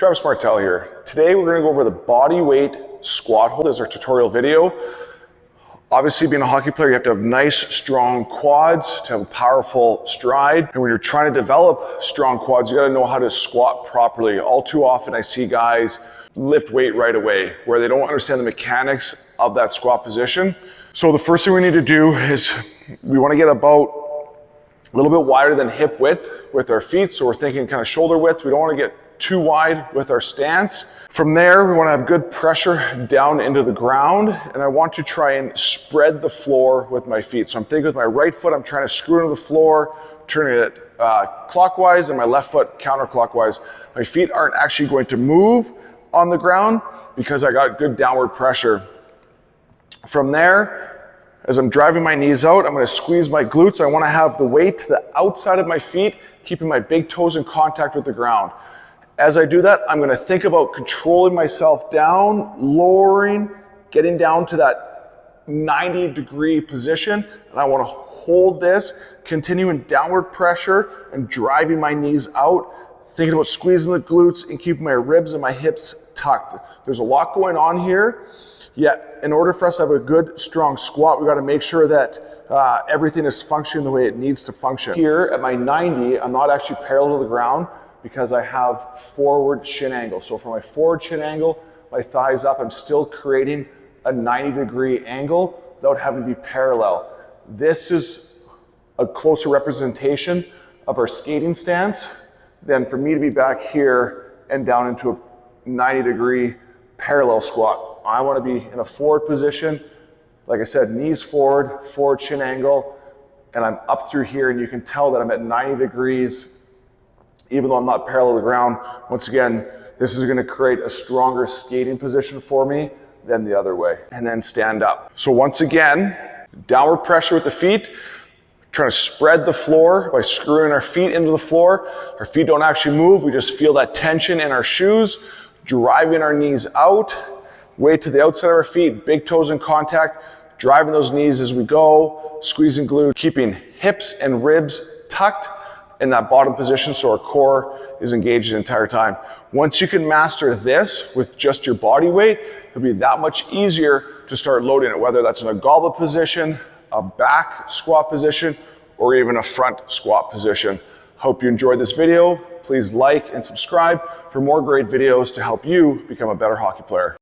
Travis Martell here. Today we're going to go over the body weight squat hold as our tutorial video. Obviously, being a hockey player, you have to have nice, strong quads to have a powerful stride. And when you're trying to develop strong quads, you got to know how to squat properly. All too often I see guys lift weight right away where they don't understand the mechanics of that squat position. So the first thing we need to do is we want to get about a little bit wider than hip width with our feet. So we're thinking kind of shoulder width. We don't want to get too wide with our stance. From there, we want to have good pressure down into the ground, and I want to try and spread the floor with my feet. So I'm thinking with my right foot, I'm trying to screw into the floor, turning it clockwise, and my left foot counterclockwise. My feet aren't actually going to move on the ground because I got good downward pressure. From there, as I'm driving my knees out, I'm going to squeeze my glutes. I want to have the weight to the outside of my feet, keeping my big toes in contact with the ground. As I do that, I'm going to think about controlling myself down, lowering, getting down to that 90-degree position. And I want to hold this, continuing downward pressure and driving my knees out, thinking about squeezing the glutes and keeping my ribs and my hips tucked. There's a lot going on here. Yet, in order for us to have a good, strong squat, we got to make sure that everything is functioning the way it needs to function. Here at my 90, I'm not actually parallel to the ground because I have forward shin angle. So for my forward shin angle, my thighs up, I'm still creating a 90-degree angle without having to be parallel. This is a closer representation of our skating stance than for me to be back here and down into a 90-degree parallel squat. I want to be in a forward position. Like I said, knees forward, forward shin angle, and I'm up through here, and you can tell that I'm at 90 degrees, even though I'm not parallel to the ground. Once again, this is going to create a stronger skating position for me than the other way. And then stand up. So once again, downward pressure with the feet, trying to spread the floor by screwing our feet into the floor. Our feet don't actually move. We just feel that tension in our shoes, driving our knees out, weight to the outside of our feet, big toes in contact, driving those knees as we go, squeezing glute, keeping hips and ribs tucked in that bottom position so our core is engaged the entire time. Once you can master this with just your body weight, it'll be that much easier to start loading it, whether that's in a goblet position, a back squat position, or even a front squat position. Hope you enjoyed this video. Please like and subscribe for more great videos to help you become a better hockey player.